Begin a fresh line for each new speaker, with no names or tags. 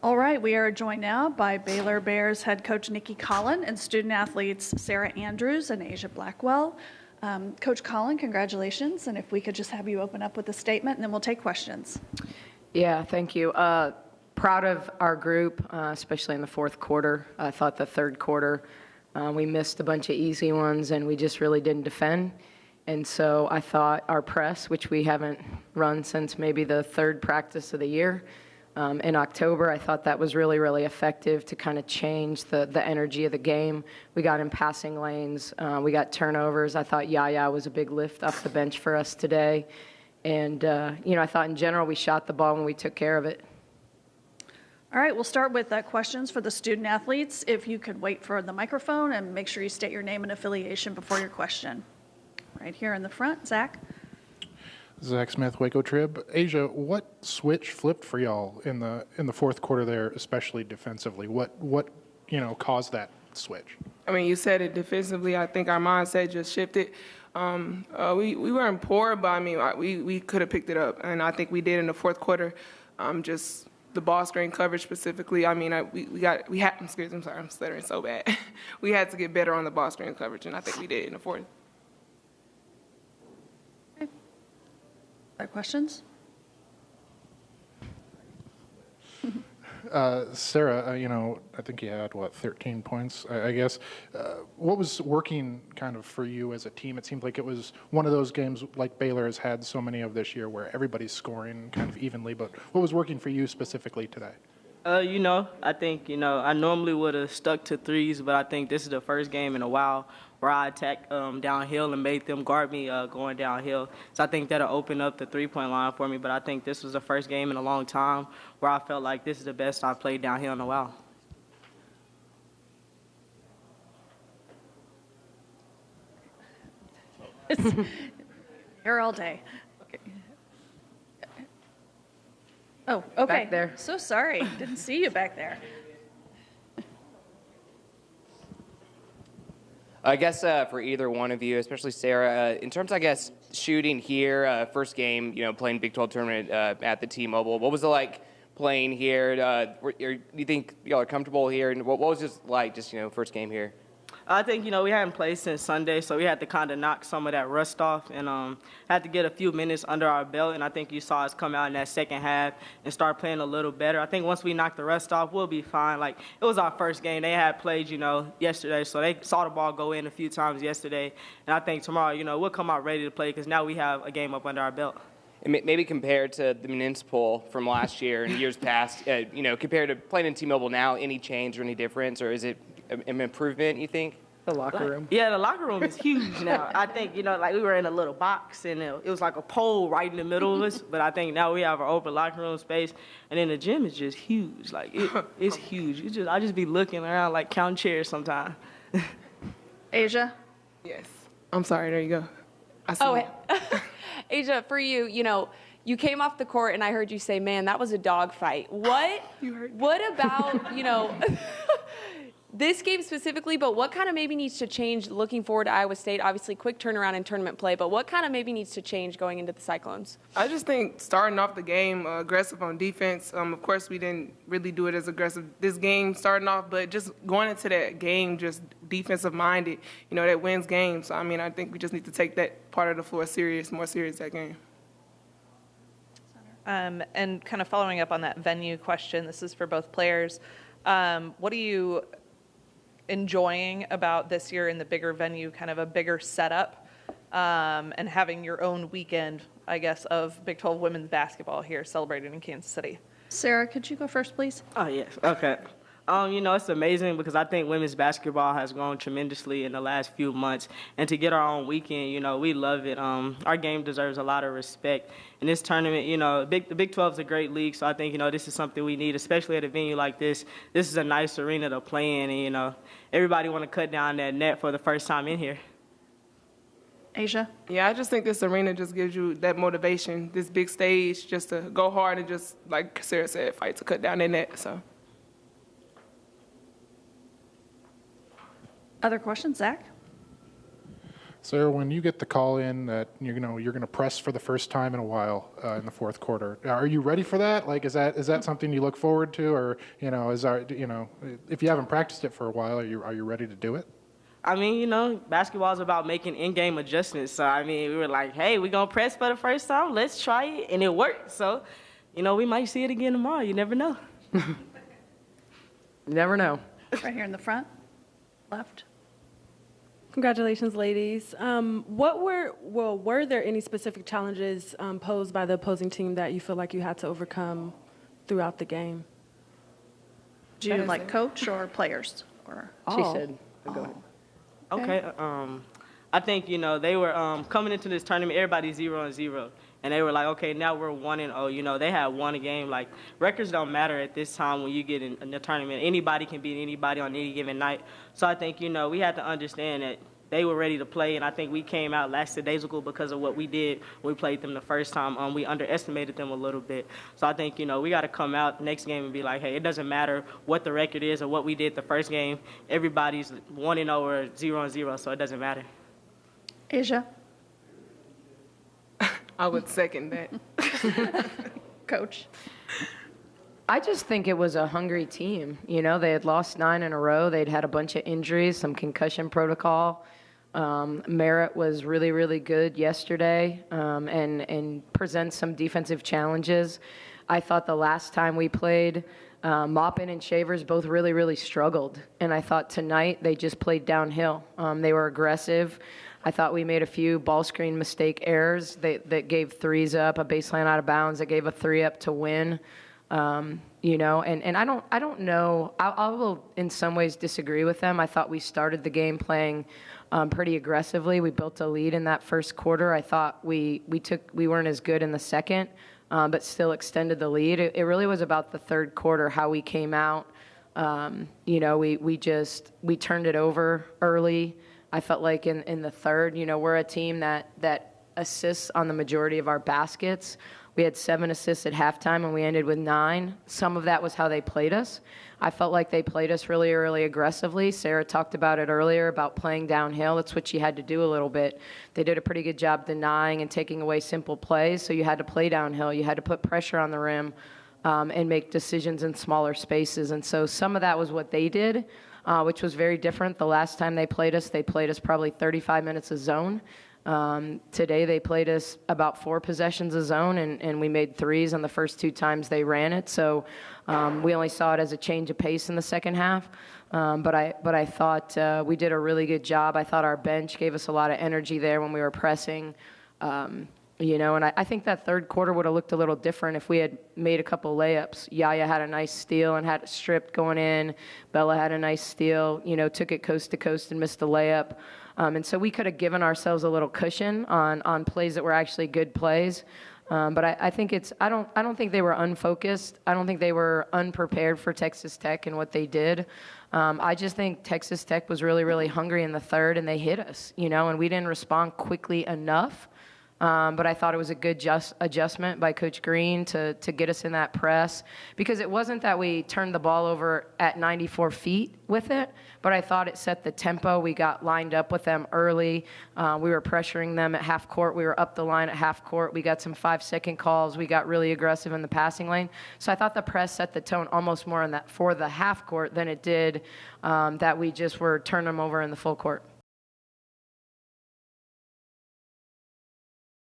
All right, we are joined now by Baylor Bears head coach Nikki Collin and student athletes Sarah Andrews and Asia Blackwell. Coach Collin, congratulations, and if we could just have you open up with a statement, and then we'll take questions.
Yeah, thank you. Proud of our group, especially in the fourth quarter. I thought the third quarter we missed a bunch of easy ones, and we just really didn't defend. And so I thought our press, which we haven't run since maybe the third practice of the year, in October, I thought that was really, really effective to kind of change the energy of the game. We got in passing lanes. We got turnovers. I thought Yaya was a big lift off the bench for us today. And, I thought in general we shot the ball when we took care of it.
All right, we'll start with questions for the student athletes. If you could wait for the microphone and make sure you state your name and affiliation before your question. Right here in the front, Zach.
Zach Smith, Waco Trib. Asia, what switch flipped for y'all in the fourth quarter there, especially defensively? What caused that switch?
I mean, you said it defensively. I think our mindset just shifted. We weren't poor, but I mean, we could have picked it up, and I think we did in the fourth quarter. Just the ball screen coverage specifically. I mean, we had. Excuse me, I'm sorry, I'm stuttering so bad. We had to get better on the ball screen coverage, and I think we did in the fourth.
Other questions?
Sarah, I think you had, 13 points, I guess. What was working kind of for you as a team? It seemed like it was one of those games like Baylor has had so many of this year where everybody's scoring kind of evenly, but what was working for you specifically today?
I think, I normally would have stuck to threes, but I think this is the first game in a while where I attacked downhill and made them guard me going downhill. So I think that'll open up the three-point line for me, but I think this was the first game in a long time where I felt like this is the best I've played downhill in a while.
Here all day. Okay. Oh, okay.
Back there.
So sorry. Didn't see you back there.
I guess for either one of you, especially Sarah, in terms, I guess, shooting here, first game, playing Big 12 tournament at the T-Mobile, what was it like playing here? Do you think y'all are comfortable here? And what was it like, just, first game here?
I think, we hadn't played since Sunday, so we had to kind of knock some of that rust off and had to get a few minutes under our belt. And I think you saw us come out in that second half and start playing a little better. I think once we knock the rust off, we'll be fine. Like, it was our first game. They had played, yesterday, so they saw the ball go in a few times yesterday. And I think tomorrow, we'll come out ready to play because now we have a game up under our belt.
And maybe compared to the Municipal from last year and years past, compared to playing in T-Mobile now, any change or any difference, or is it an improvement, you think?
The locker room.
Yeah, the locker room is huge now. I think, like we were in a little box and it was like a pole right in the middle of us, but I think now we have our open locker room space, and then the gym is just huge. Like, it's huge. I just be looking around like counting chairs sometimes.
Asia?
Yes. I'm sorry, there you go. I see.
Asia, for you, you came off the court and I heard you say, man, that was a dogfight. What about, this game specifically, but what kind of maybe needs to change looking forward to Iowa State? Obviously, quick turnaround in tournament play, but what kind of maybe needs to change going into the Cyclones?
I just think starting off the game aggressive on defense. Of course, we didn't really do it as aggressive this game starting off, but just going into that game just defensive-minded, that wins games. So, I think we just need to take that part of the floor more serious that game.
And kind of following up on that venue question, this is for both players. What are you enjoying about this year in the bigger venue, kind of a bigger setup, and having your own weekend, I guess, of Big 12 women's basketball here celebrated in Kansas City?
Sarah, could you go first, please?
Oh, yes. Okay. It's amazing because I think women's basketball has grown tremendously in the last few months. And to get our own weekend, we love it. Our game deserves a lot of respect. In this tournament, the Big 12 is a great league, so I think, this is something we need, especially at a venue like this. This is a nice arena to play in, and, everybody want to cut down that net for the first time in here.
Asia?
Yeah, I just think this arena just gives you that motivation, this big stage, just to go hard and just, like Sarah said, fight to cut down that net, so.
Other questions, Zach?
Sarah, when you get the call in that you're going to press for the first time in a while in the fourth quarter, are you ready for that? Like, is that something you look forward to, or if you haven't practiced it for a while, are you ready to do it?
I mean, basketball is about making in-game adjustments. So, I mean, we were like, hey, we're going to press for the first time. Let's try it. And it worked. So, we might see it again tomorrow. You never know.
Never know.
Right here in the front, left.
Congratulations, ladies. Were there any specific challenges posed by the opposing team that you feel like you had to overcome throughout the game?
Do you like coach or players? Or
She said, go ahead.
Okay. I think, they were coming into this tournament, everybody 0-0. And they were like, okay, now we're 1-0. They had won a game. Like, records don't matter at this time when you get in the tournament. Anybody can beat anybody on any given night. So I think, we had to understand that they were ready to play. And I think we came out lackadaisical because of what we did when we played them the first time. We underestimated them a little bit. So I think, we got to come out next game and be like, hey, it doesn't matter what the record is or what we did the first game. Everybody's 1-0 or 0-0, so it doesn't matter.
Asia,
I would second that.
coach.
I just think it was a hungry team. They had lost 9 in a row. They'd had a bunch of injuries, some concussion protocol. Merritt was really, really good yesterday and presents some defensive challenges. I thought the last time we played, Maupin and Shavers both really, really struggled. And I thought tonight they just played downhill. They were aggressive. I thought we made a few ball screen mistake errors that gave threes up, a baseline out of bounds, that gave a 3 up to win. And I don't know. I will in some ways disagree with them. I thought we started the game playing pretty aggressively. We built a lead in that first quarter. I thought we weren't as good in the second, but still extended the lead. It really was about the third quarter, how we came out. We turned it over early. I felt like in the third, we're a team that assists on the majority of our baskets. We had 7 assists at halftime, and we ended with 9. Some of that was how they played us. I felt like they played us really, really aggressively. Sarah talked about it earlier, about playing downhill. That's what she had to do a little bit. They did a pretty good job denying and taking away simple plays, so you had to play downhill. You had to put pressure on the rim and make decisions in smaller spaces. And so some of that was what they did, which was very different. The last time they played us probably 35 minutes of zone. Today they played us about 4 possessions of zone, and we made threes on the first 2 times they ran it. So we only saw it as a change of pace in the second half. But I thought we did a really good job. I thought our bench gave us a lot of energy there when we were pressing. And I think that third quarter would have looked a little different if we had made a couple layups. Yaya had a nice steal and had it stripped going in. Bella had a nice steal, took it coast to coast and missed a layup. And so we could have given ourselves a little cushion on plays that were actually good plays. But I think I don't think they were unfocused. I don't think they were unprepared for Texas Tech and what they did. I just think Texas Tech was really, really hungry in the third, and they hit us, and we didn't respond quickly enough. But I thought it was a good adjustment by Coach Green to get us in that press, because it wasn't that we turned the ball over at 94 feet with it, but I thought it set the tempo. We got lined up with them early. We were pressuring them at half court. We were up the line at half court. We got some 5-second calls. We got really aggressive in the passing lane. So I thought the press set the tone almost more for the half court than it did that we just were turning them over in the full court.